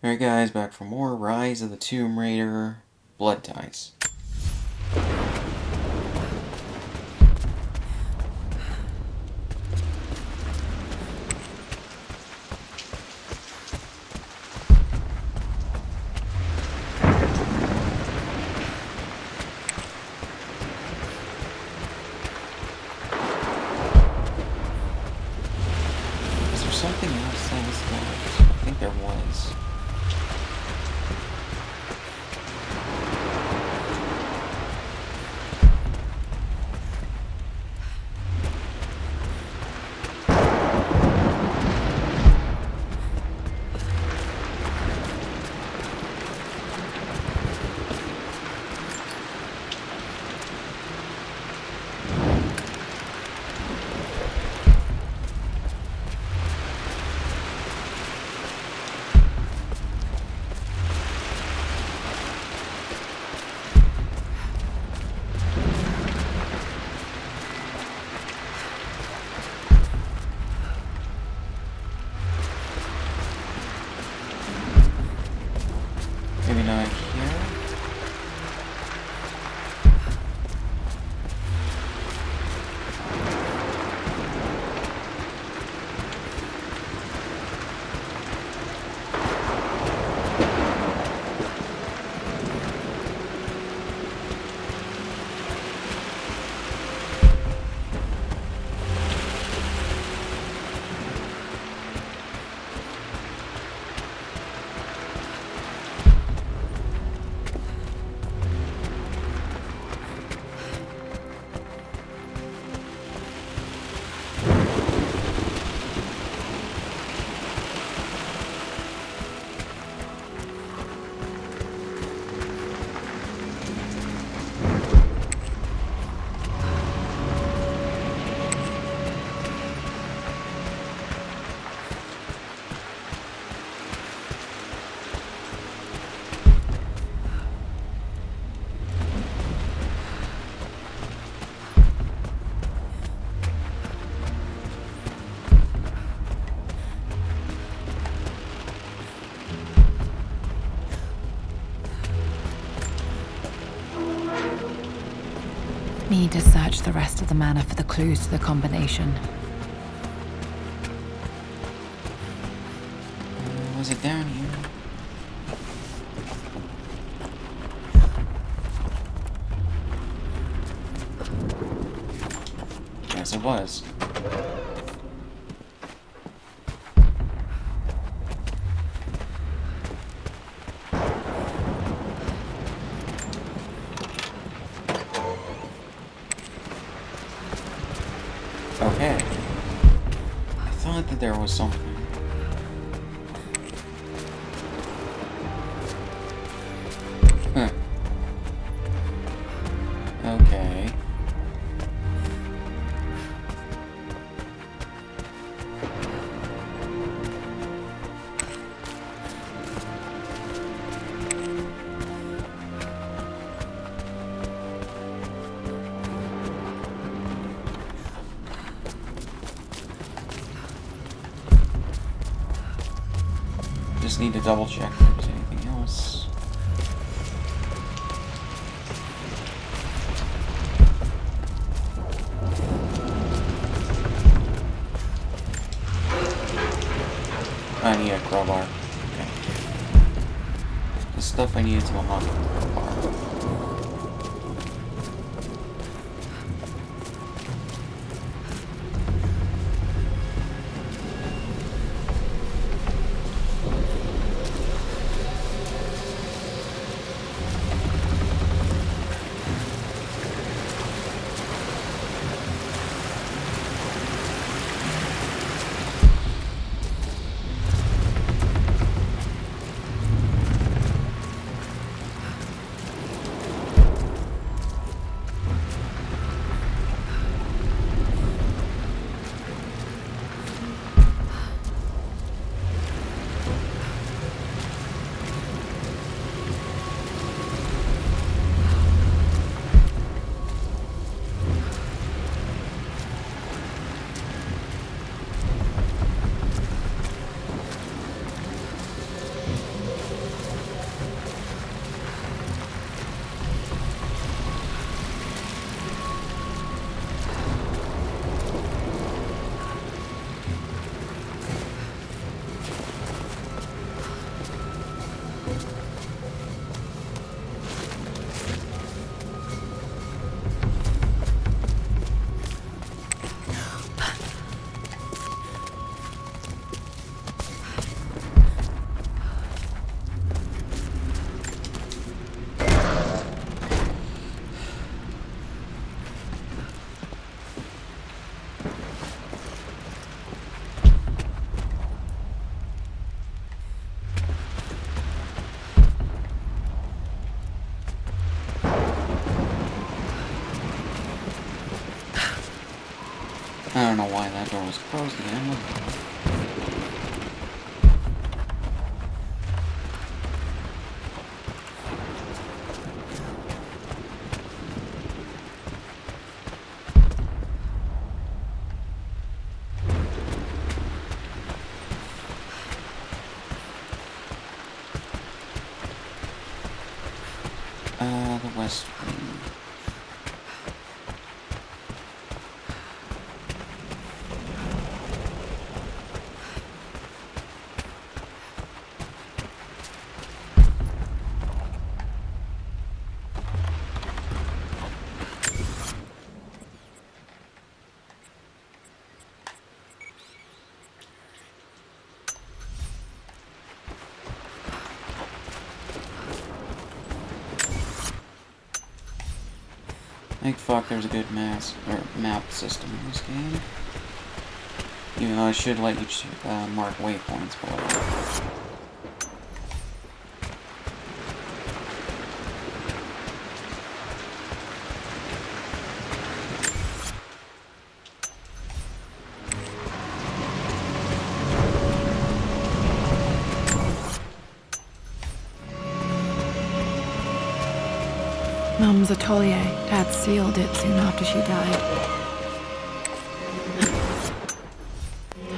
Alright guys, back for more Rise of the Tomb Raider Blood Ties. Is there something else that was left? I think there was. Maybe not here? Need to search the rest of the manor for the clues to the combination. Was it down here? Yes, it was. Okay. I thought that there was something. Huh. Okay. Just need to double check if there's anything else. I need a crowbar. Okay. The stuff I needed to unlock the crowbar. don't know why that door was closed again. The West Wing. Thank fuck there's a good map system in this game. Even though I should let you mark waypoints below. Mum's atelier. Dad sealed it soon after she died.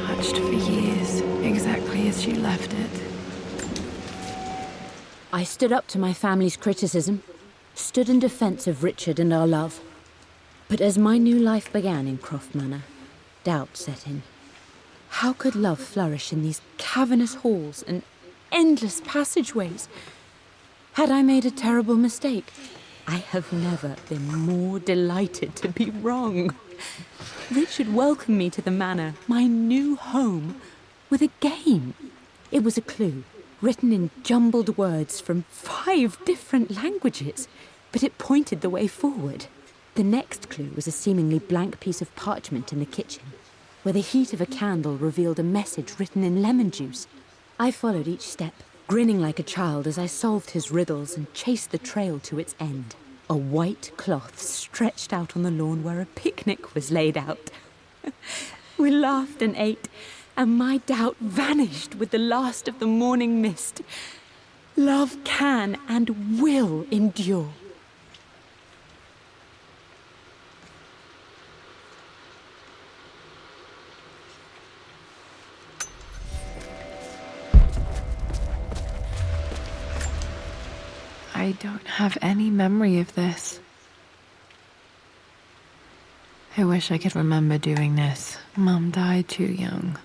Touched for years, exactly as she left it. I stood up to my family's criticism, stood in defense of Richard and our love. But as my new life began in Croft Manor, doubt set in. How could love flourish in these cavernous halls and endless passageways? Had I made a terrible mistake? I have never been more delighted to be wrong. Richard welcomed me to the manor, my new home, with a game. It was a clue, written in jumbled words from 5 different languages, but it pointed the way forward. The next clue was a seemingly blank piece of parchment in the kitchen, where the heat of a candle revealed a message written in lemon juice. I followed each step, grinning like a child as I solved his riddles and chased the trail to its end. A white cloth stretched out on the lawn where a picnic was laid out. We laughed and ate, and my doubt vanished with the last of the morning mist. Love can and will endure. I don't have any memory of this. I wish I could remember doing this. Mum died too young.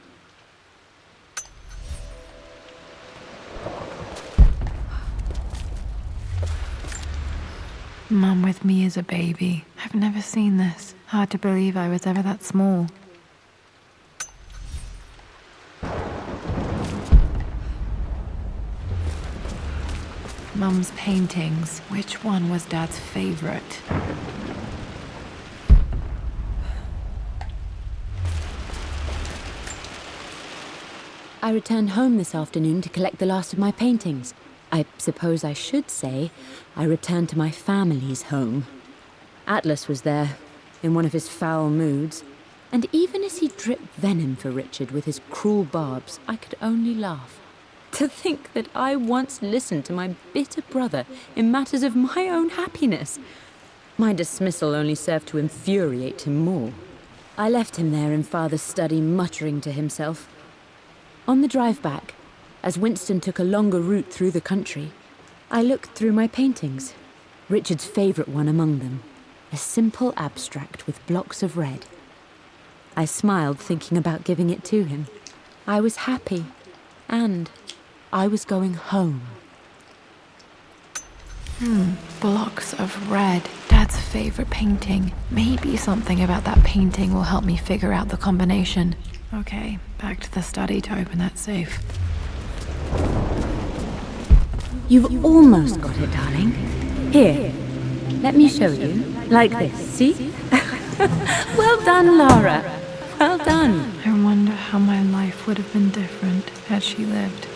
Mum with me as a baby. I've never seen this. Hard to believe I was ever that small. Mum's paintings. Which one was Dad's favorite? I returned home this afternoon to collect the last of my paintings. I suppose I should say I returned to my family's home. Atlas was there, in one of his foul moods, and even as he dripped venom for Richard with his cruel barbs, I could only laugh. To think that I once listened to my bitter brother in matters of my own happiness. My dismissal only served to infuriate him more. I left him there in Father's study, muttering to himself. On the drive back, as Winston took a longer route through the country, I looked through my paintings, Richard's favourite one among them, a simple abstract with blocks of red. I smiled, thinking about giving it to him. I was happy, and I was going home. Blocks of red. Dad's favorite painting. Maybe something about that painting will help me figure out the combination. Okay, back to the study to open that safe. You've almost got it, darling. Here, let me show you. Like this, see? Well done, Lara. Well done. I wonder how my life would have been different had she lived.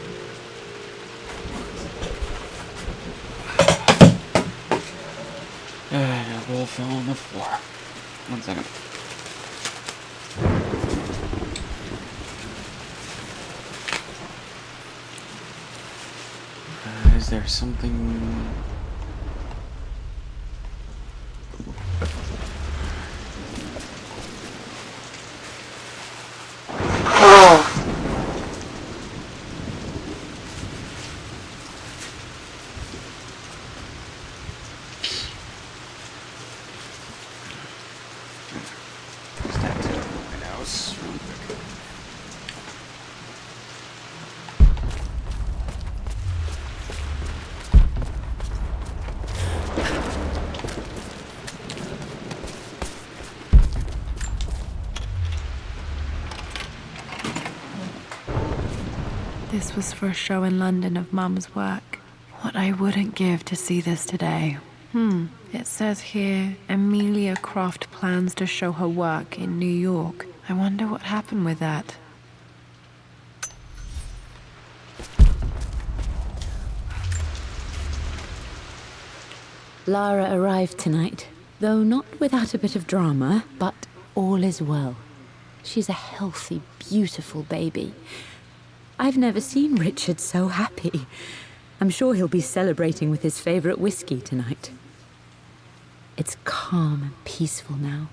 A bowl fell on the floor. 1 second. Is there something... Just have to open my house real quick. This was for a show in London of Mum's work. What I wouldn't give to see this today. It says here, Amelia Croft plans to show her work in New York. I wonder what happened with that. Lara arrived tonight, though not without a bit of drama, but all is well. She's a healthy, beautiful baby. I've never seen Richard so happy. I'm sure he'll be celebrating with his favorite whiskey tonight. It's calm and peaceful now.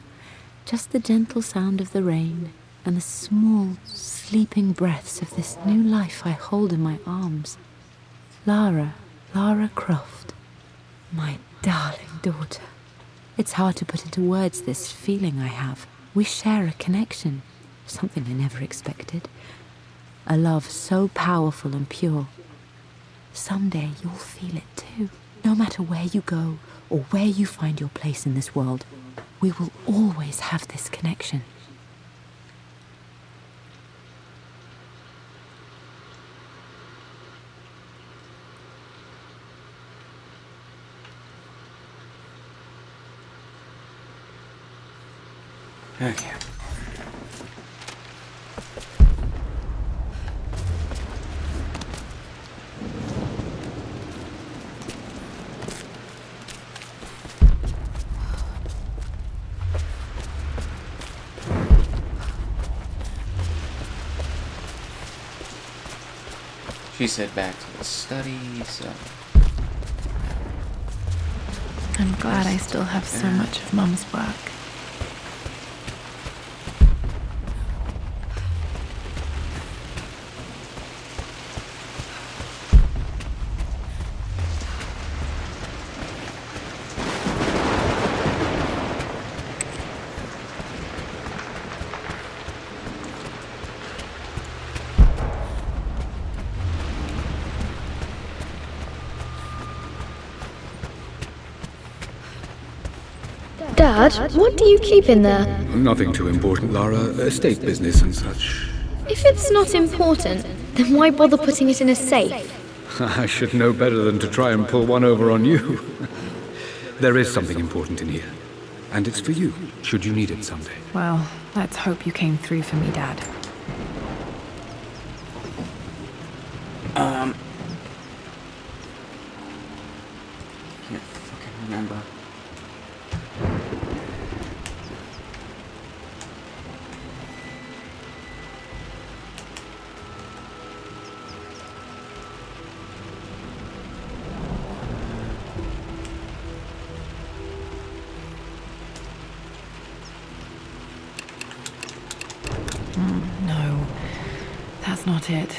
Just the gentle sound of the rain and the small, sleeping breaths of this new life I hold in my arms. Lara Croft, my darling daughter. It's hard to put into words this feeling I have. We share a connection, something I never expected. A love so powerful and pure. Someday you'll feel it too. No matter where you go or where you find your place in this world, we will always have this connection. Okay. She said back to the study, so... I'm glad I still have so much of Mum's work. Dad, what do you keep in there? Nothing too important, Lara. Estate business and such. If it's not important, then why bother putting it in a safe? I should know better than to try and pull one over on you. There is something important in here. And it's for you, should you need it someday. Well, let's hope you came through for me, Dad. Can't fucking remember. No, that's not it.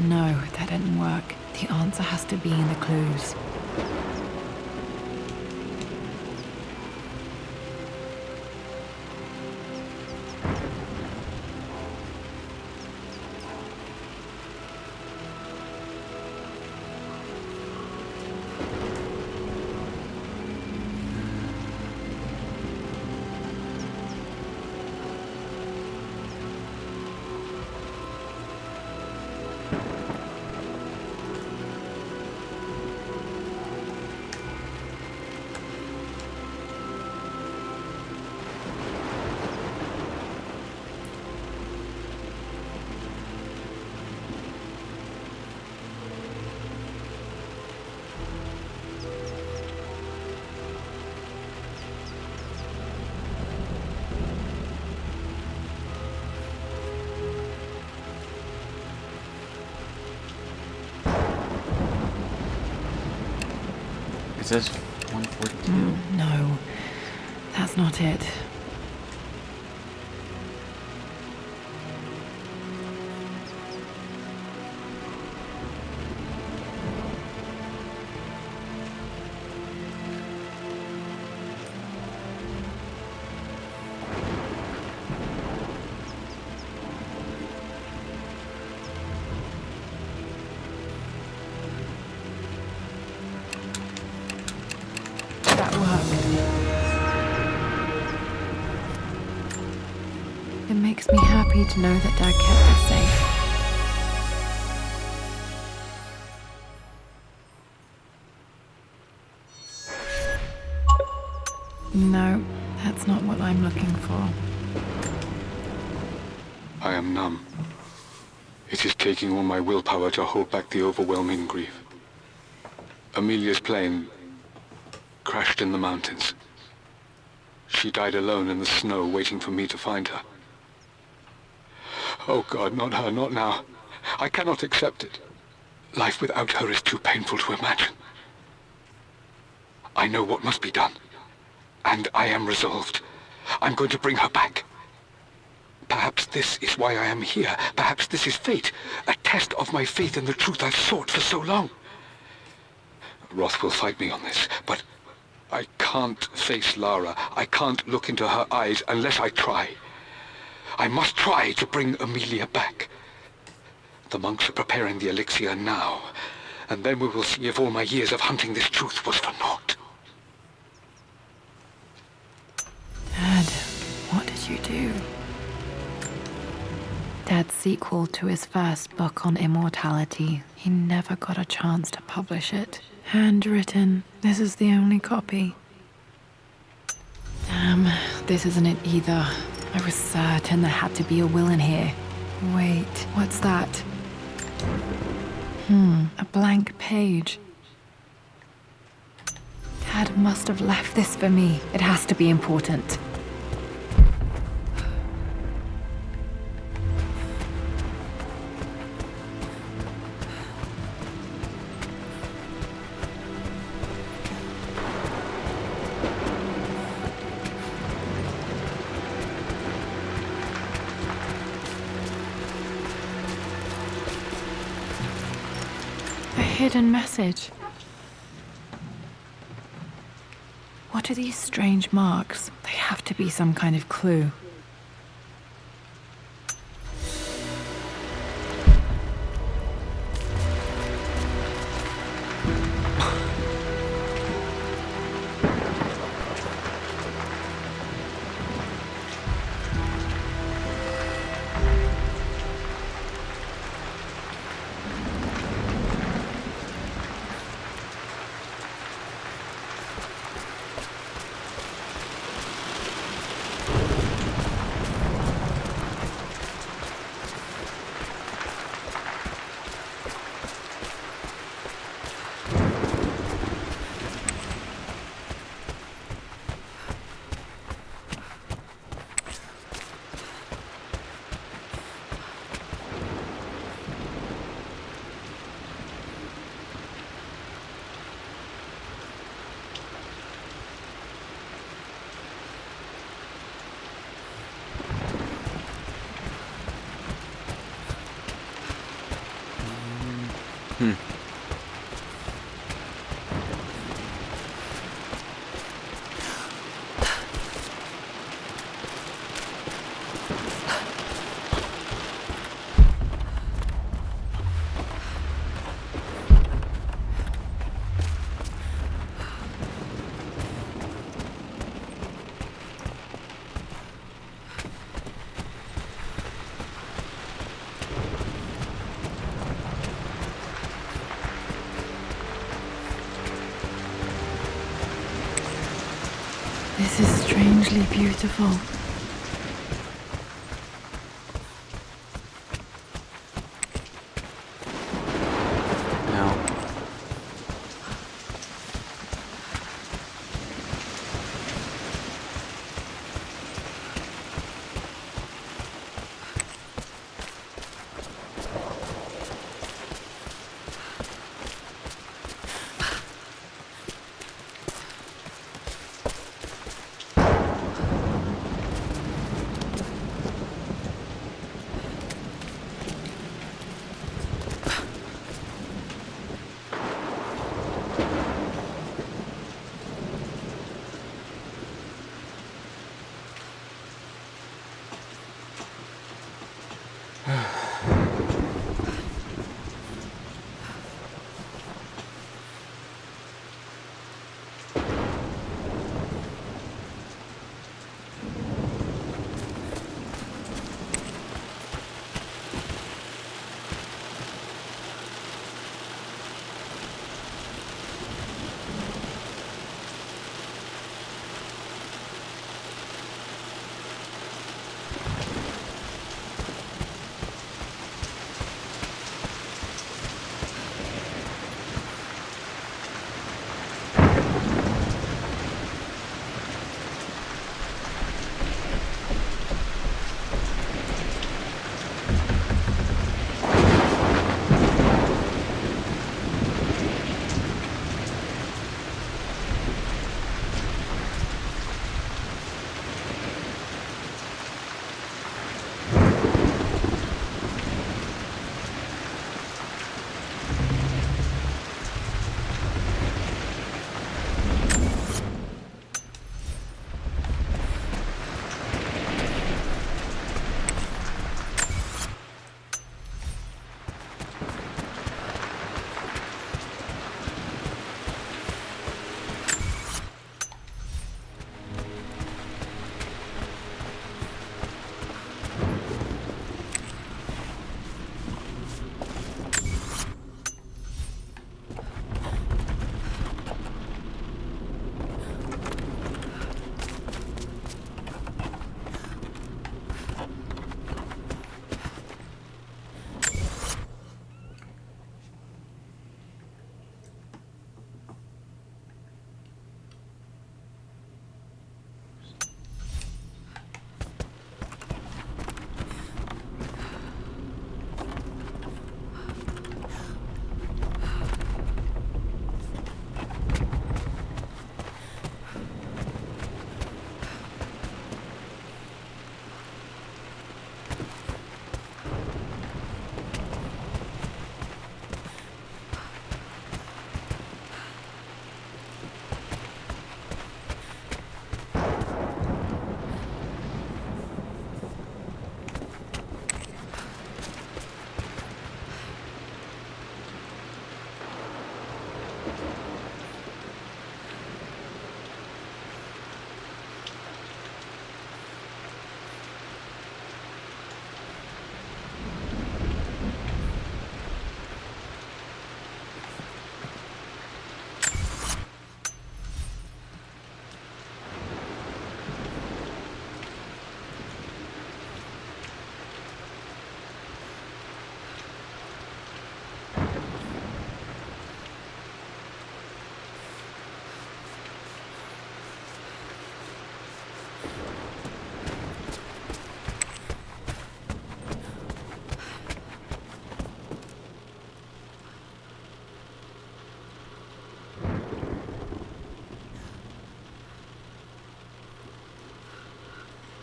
No, that didn't work. The answer has to be in the clues. It says 142. No, that's not it. That worked. It makes me happy to know that Dad kept it safe. No, that's not what I'm looking for. I am numb. It is taking all my willpower to hold back the overwhelming grief. Amelia's plane crashed in the mountains. She died alone in the snow, waiting for me to find her. Oh God, not her, not now. I cannot accept it. Life without her is too painful to imagine. I know what must be done. And I am resolved. I'm going to bring her back. Perhaps this is why I am here. Perhaps this is fate. A test of my faith in the truth I've sought for so long. Roth will fight me on this, but I can't face Lara. I can't look into her eyes unless I try. I must try to bring Amelia back. The monks are preparing the elixir now, and then we will see if all my years of hunting this truth was for naught. Dad, what did you do? Dad's sequel to his first book on immortality. He never got a chance to publish it. Handwritten. This is the only copy. Damn, this isn't it either. I was certain there had to be a will in here. Wait, what's that? A blank page. Dad must have left this for me. It has to be important. Hidden message. What are these strange marks? They have to be some kind of clue. This is strangely beautiful. No.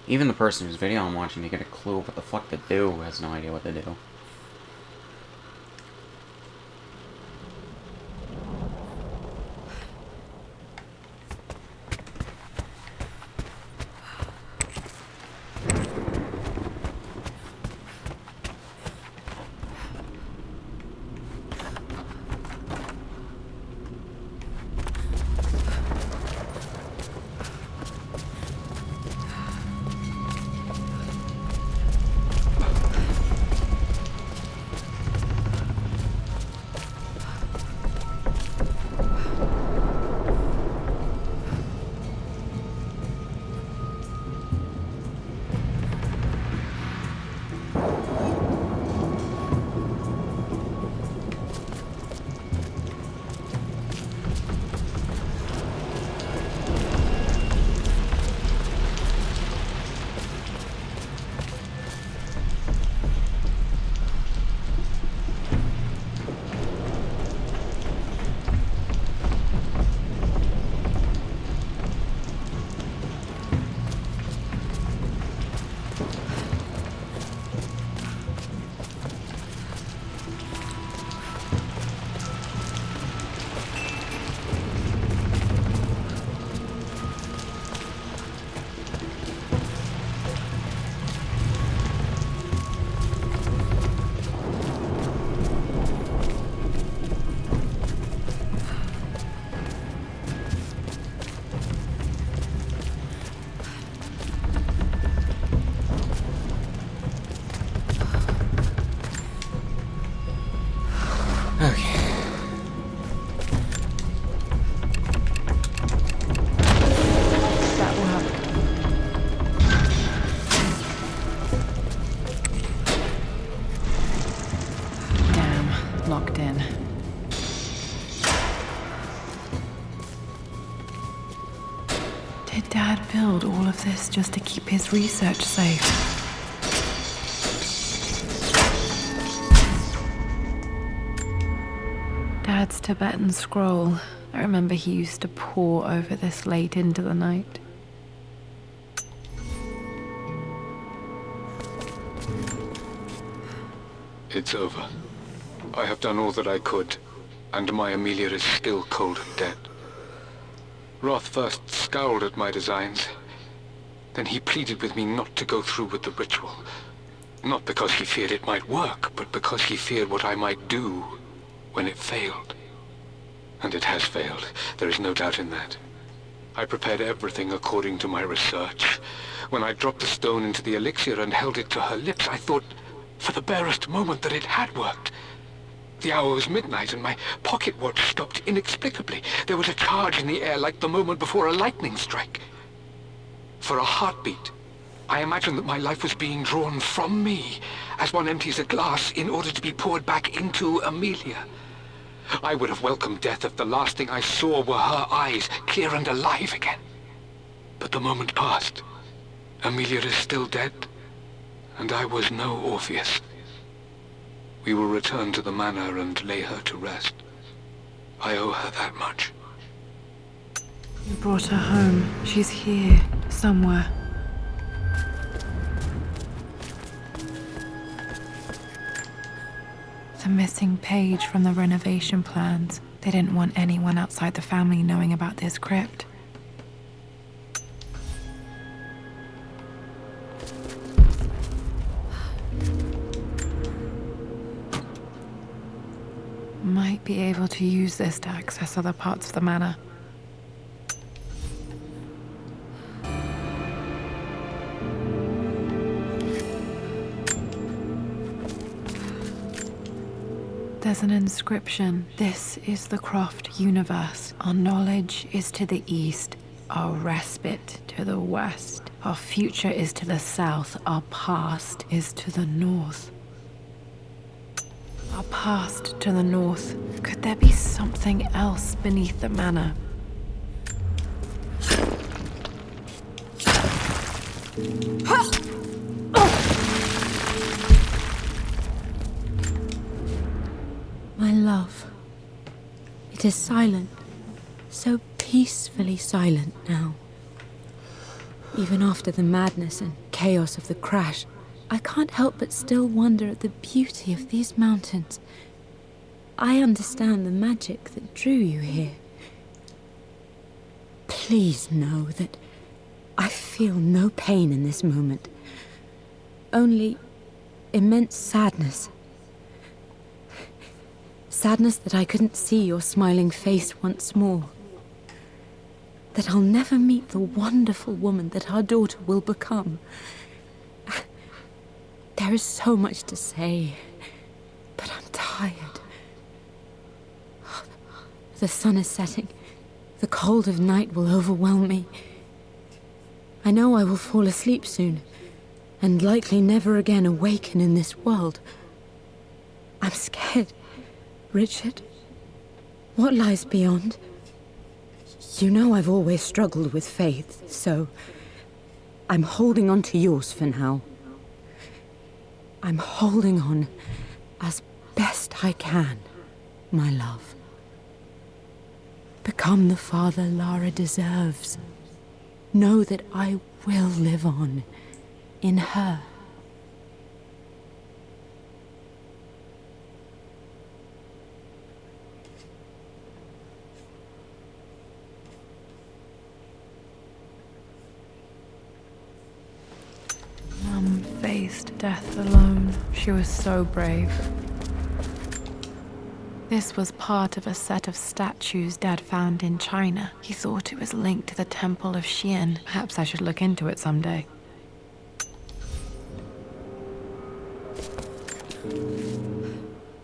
Even the person whose video I'm watching to get a clue of what the fuck to do has no idea what to do. That will help. Damn, locked in. Did Dad build all of this just to keep his research safe? Dad's Tibetan scroll. I remember he used to pore over this late into the night. It's over. I have done all that I could, and my Amelia is still cold and dead. Roth first scowled at my designs. Then he pleaded with me not to go through with the ritual. Not because he feared it might work, but because he feared what I might do when it failed. And it has failed. There is no doubt in that. I prepared everything according to my research. When I dropped the stone into the elixir and held it to her lips, I thought for the barest moment that it had worked. The hour was midnight and my pocket watch stopped inexplicably. There was a charge in the air like the moment before a lightning strike. For a heartbeat, I imagined that my life was being drawn from me as one empties a glass in order to be poured back into Amelia. I would have welcomed death if the last thing I saw were her eyes, clear and alive again. But the moment passed. Amelia is still dead, and I was no Orpheus. We will return to the manor and lay her to rest. I owe her that much. You brought her home. She's here, somewhere. The missing page from the renovation plans. They didn't want anyone outside the family knowing about this crypt. Might be able to use this to access other parts of the manor. There's an inscription. This is the Croft universe. Our knowledge is to the east, our respite to the west. Our future is to the south, our past is to the north. Our past to the north. Could there be something else beneath the manor? My love. It is silent. So peacefully silent now. Even after the madness and chaos of the crash, I can't help but still wonder at the beauty of these mountains. I understand the magic that drew you here. Please know that I feel no pain in this moment. Only immense sadness. Sadness that I couldn't see your smiling face once more. That I'll never meet the wonderful woman that our daughter will become. There is so much to say, but I'm tired. The sun is setting. The cold of night will overwhelm me. I know I will fall asleep soon, and likely never again awaken in this world. I'm scared. Richard, what lies beyond? You know I've always struggled with faith, so I'm holding on to yours for now. I'm holding on as best I can, my love. Become the father Lara deserves. Know that I will live on in her. Mum faced death alone. She was so brave. This was part of a set of statues Dad found in China. He thought it was linked to the Temple of Xian. Perhaps I should look into it someday.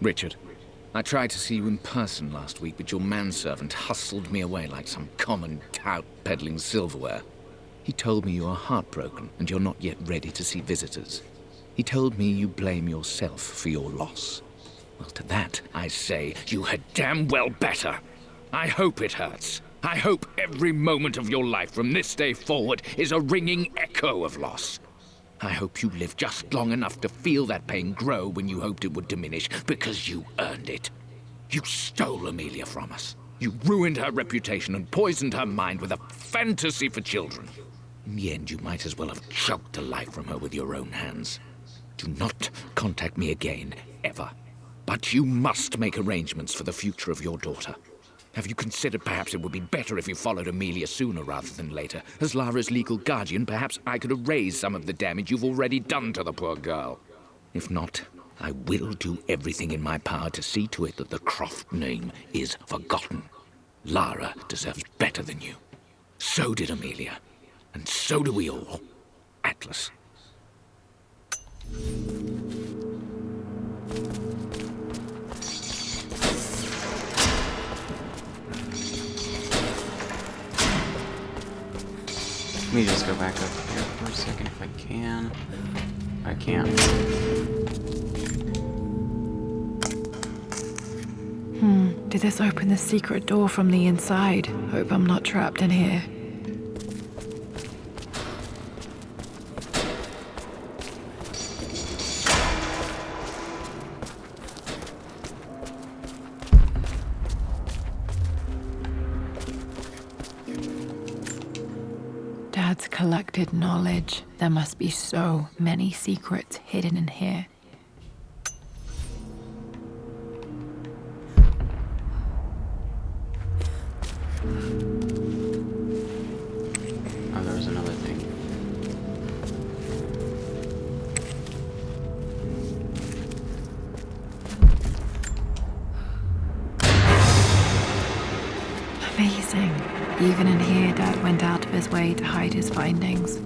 Richard, I tried to see you in person last week, but your manservant hustled me away like some common tout peddling silverware. He told me you are heartbroken and you're not yet ready to see visitors. He told me you blame yourself for your loss. Well, to that, I say, you had damn well better. I hope it hurts. I hope every moment of your life from this day forward is a ringing echo of loss. I hope you live just long enough to feel that pain grow when you hoped it would diminish, because you earned it. You stole Amelia from us. You ruined her reputation and poisoned her mind with a fantasy for children. In the end, you might as well have choked the life from her with your own hands. Do not contact me again, ever. But you must make arrangements for the future of your daughter. Have you considered perhaps it would be better if you followed Amelia sooner rather than later? As Lara's legal guardian, perhaps I could erase some of the damage you've already done to the poor girl. If not, I will do everything in my power to see to it that the Croft name is forgotten. Lara deserves better than you. So did Amelia. And so do we all. Atlas. Let me just go back up here for a second if I can. I can't. Did this open the secret door from the inside? Hope I'm not trapped in here. Dad's collected knowledge. There must be so many secrets hidden in here. Oh, there was another thing. embarrassing. Even in here, Dad went out of his way to hide his findings.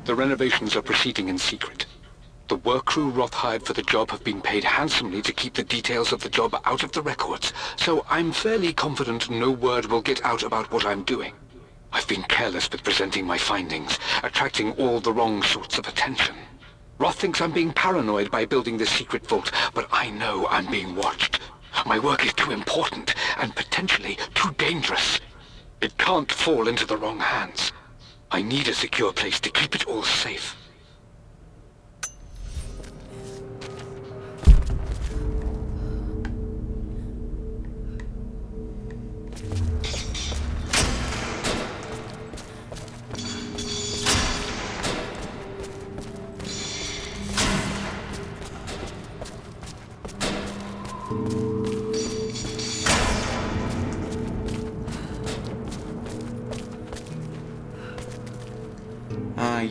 The renovations are proceeding in secret. The work crew Roth hired for the job have been paid handsomely to keep the details of the job out of the records, so I'm fairly confident no word will get out about what I'm doing. I've been careless with presenting my findings, attracting all the wrong sorts of attention. Roth thinks I'm being paranoid by building this secret vault, but I know I'm being watched. My work is too important, and potentially too dangerous. It can't fall into the wrong hands. I need a secure place to keep it all safe.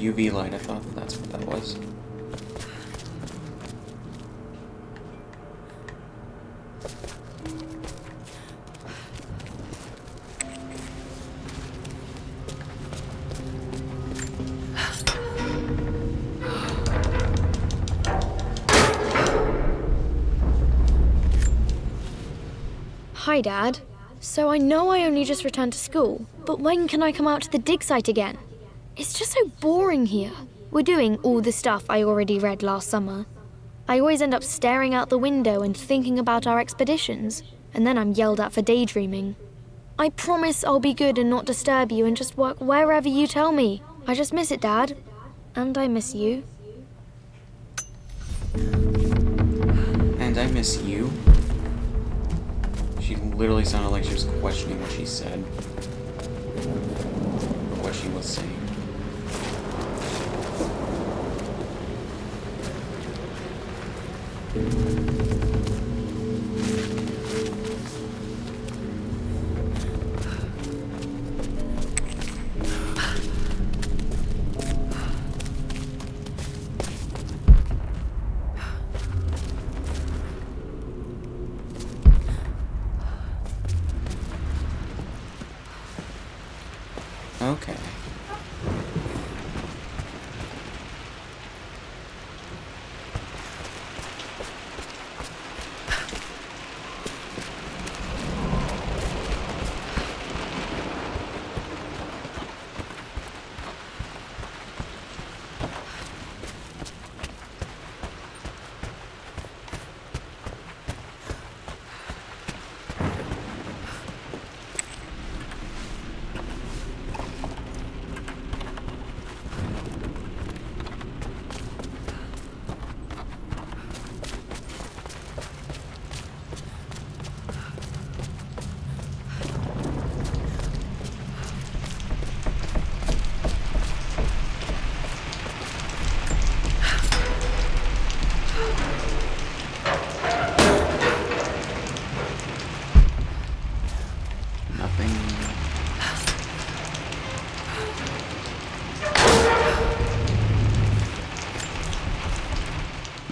UV light, I thought that's what that was. Hi, Dad. So I know I only just returned to school, but when can I come out to the dig site again? It's just so boring here. We're doing all the stuff I already read last summer. I always end up staring out the window and thinking about our expeditions, and then I'm yelled at for daydreaming. I promise I'll be good and not disturb you and just work wherever you tell me. I just miss it, Dad. And I miss you. And I miss you? She literally sounded like she was questioning what she said. Or what she was saying. Okay.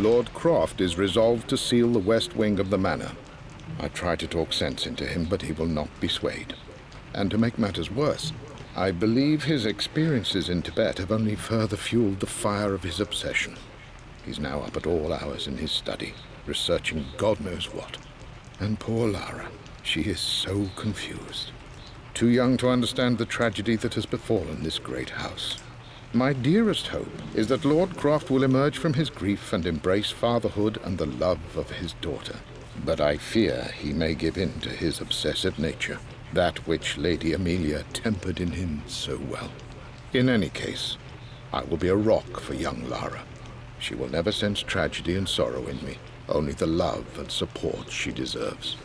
Lord Croft is resolved to seal the west wing of the manor. I try to talk sense into him, but he will not be swayed. And to make matters worse, I believe his experiences in Tibet have only further fueled the fire of his obsession. He's now up at all hours in his study, researching God knows what. And poor Lara, she is so confused. Too young to understand the tragedy that has befallen this great house. My dearest hope is that Lord Croft will emerge from his grief and embrace fatherhood and the love of his daughter. But I fear he may give in to his obsessive nature, that which Lady Amelia tempered in him so well. In any case, I will be a rock for young Lara. She will never sense tragedy and sorrow in me, only the love and support she deserves.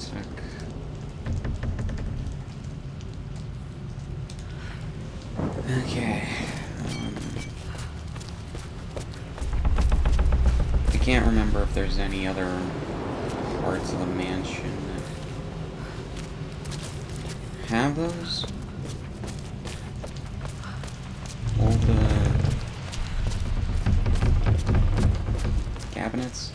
one sec. Okay. I can't remember if there's any other parts of the mansion that have those. All the cabinets.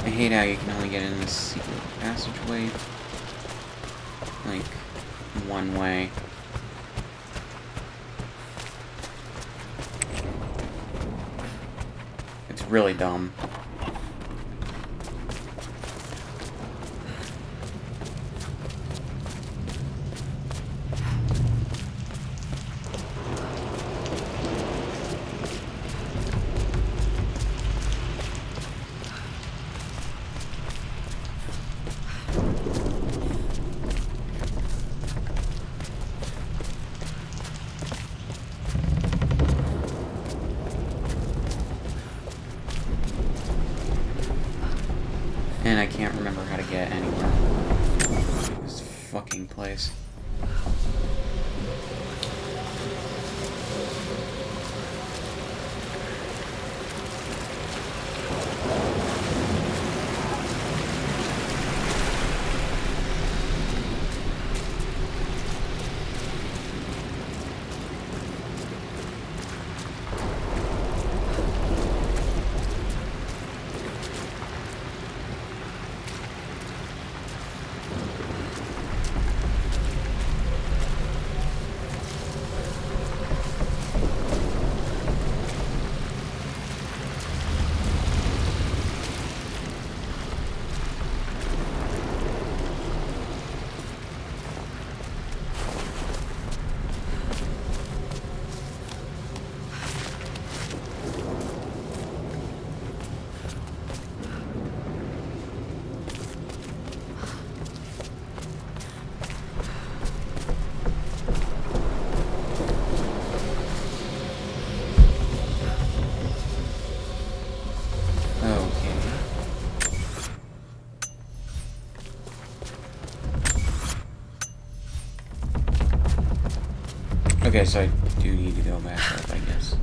I hate how you can only get in this secret passageway, like, one way. It's really dumb. And I can't remember how to get anywhere. This fucking place. Okay, so I do need to go back up, I guess.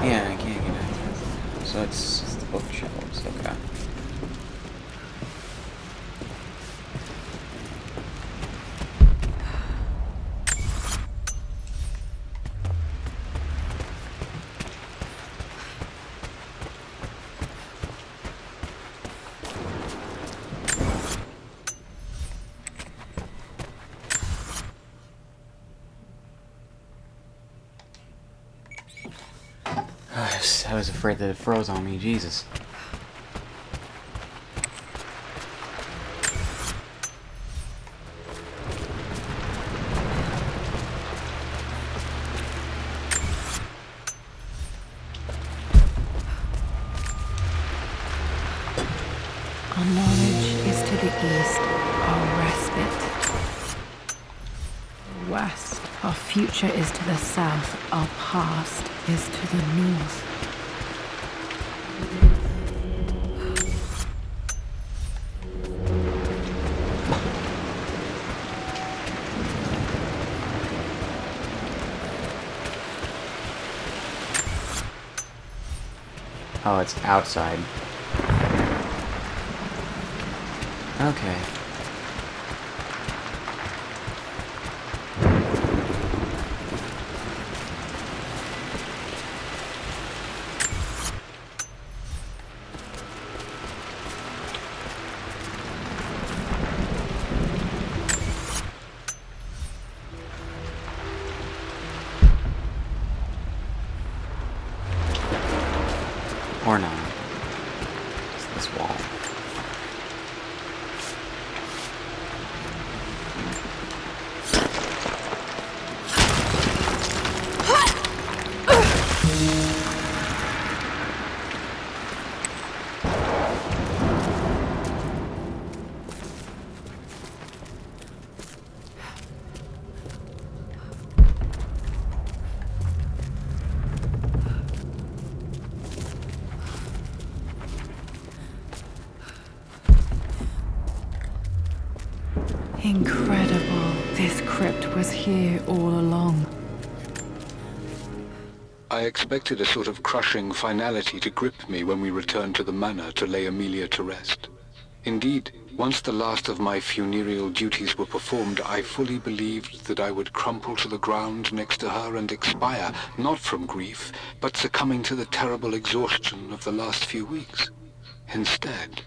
Yeah, I can't get out. So it's the bookshelves, okay. I was afraid that it froze on me, Jesus. Our knowledge is to the east, our respite. West. Our future is to the south, our past is to the north. Oh, it's outside. Okay. Or not. It's this wall. Incredible. This crypt was here all along. I expected a sort of crushing finality to grip me when we returned to the manor to lay Amelia to rest. Indeed, once the last of my funereal duties were performed, I fully believed that I would crumple to the ground next to her and expire, not from grief, but succumbing to the terrible exhaustion of the last few weeks. Instead,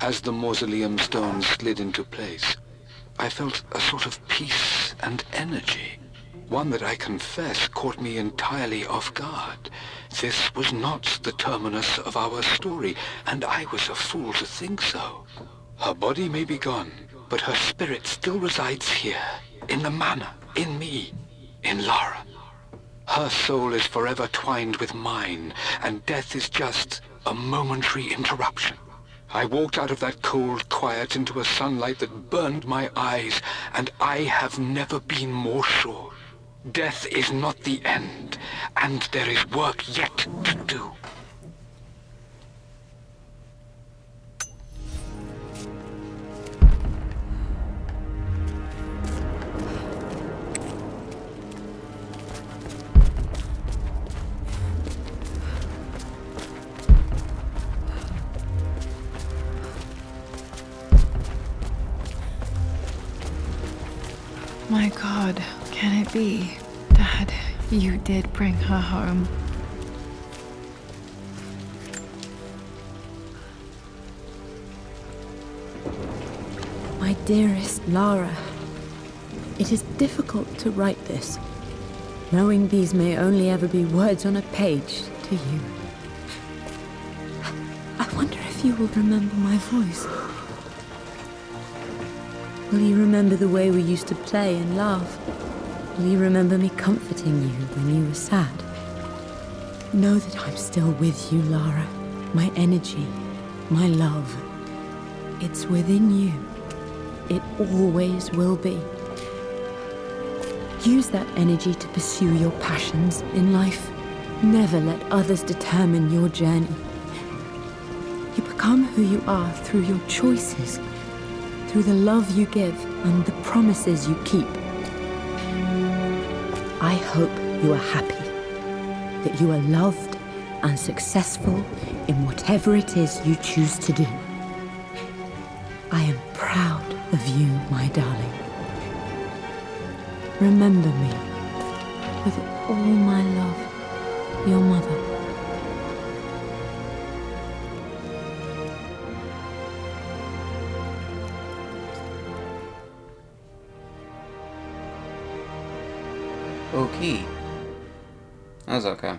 as the mausoleum stones slid into place, I felt a sort of peace and energy, one that I confess caught me entirely off guard. This was not the terminus of our story, and I was a fool to think so. Her body may be gone, but her spirit still resides here, in the manor, in me, in Lara. Her soul is forever twined with mine, and death is just a momentary interruption. I walked out of that cold quiet into a sunlight that burned my eyes, and I have never been more sure. Death is not the end, and there is work yet to do. My God, can it be? Dad, you did bring her home. My dearest Lara, it is difficult to write this, knowing these may only ever be words on a page to you. I wonder if you will remember my voice. Will you remember the way we used to play and laugh? Will you remember me comforting you when you were sad? Know that I'm still with you, Lara. My energy, my love. It's within you. It always will be. Use that energy to pursue your passions in life. Never let others determine your journey. You become who you are through your choices, through the love you give and the promises you keep. I hope you are happy, that you are loved and successful in whatever it is you choose to do. I am proud of you, my darling. Remember me with all my love, your mother. Okay. That was okay.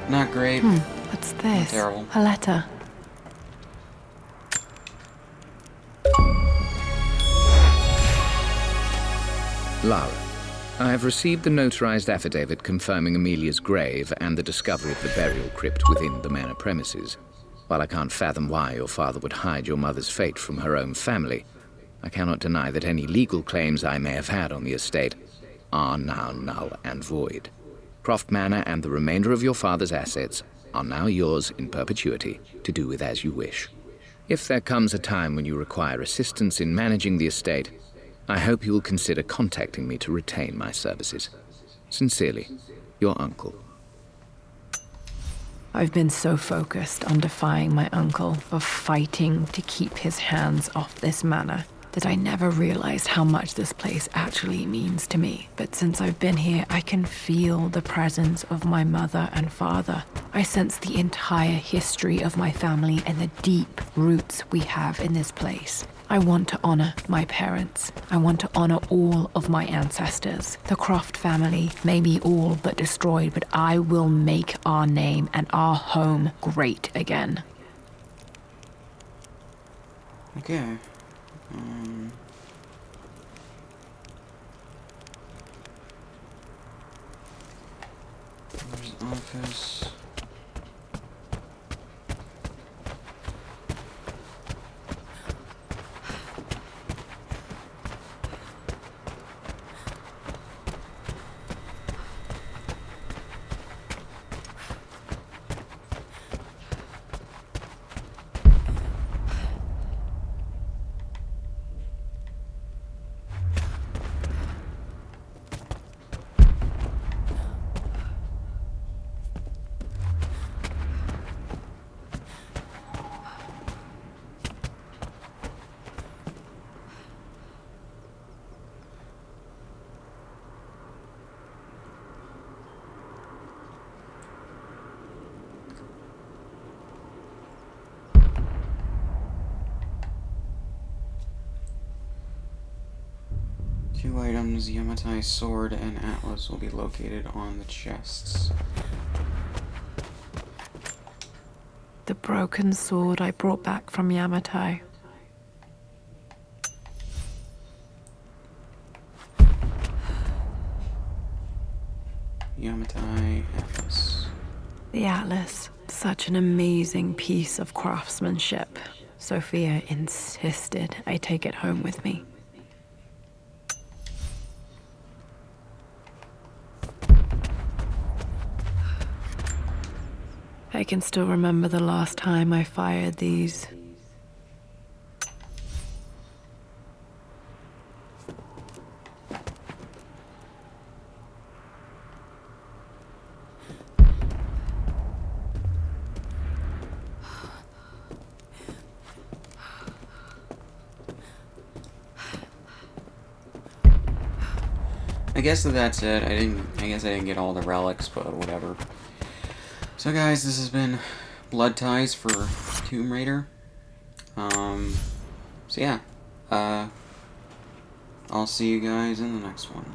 Not great. What's this? Terrible. A letter. Lara, I have received the notarized affidavit confirming Amelia's grave and the discovery of the burial crypt within the manor premises. While I can't fathom why your father would hide your mother's fate from her own family, I cannot deny that any legal claims I may have had on the estate are now null and void. Croft Manor and the remainder of your father's assets are now yours in perpetuity to do with as you wish. If there comes a time when you require assistance in managing the estate, I hope you will consider contacting me to retain my services. Sincerely, your uncle. I've been so focused on defying my uncle, of fighting to keep his hands off this manor, that I never realized how much this place actually means to me. But since I've been here, I can feel the presence of my mother and father. I sense the entire history of my family and the deep roots we have in this place. I want to honor my parents. I want to honor all of my ancestors. The Croft family may be all but destroyed, but I will make our name and our home great again. Okay. There's an office. Two items, Yamatai's sword and atlas, will be located on the chests. The broken sword I brought back from Yamatai. Yamatai atlas. The atlas, such an amazing piece of craftsmanship. Sophia insisted I take it home with me. I can still remember the last time I fired these. I guess that's it. I guess I didn't get all the relics, but whatever. So guys, this has been Blood Ties for Tomb Raider. So yeah, I'll see you guys in the next one.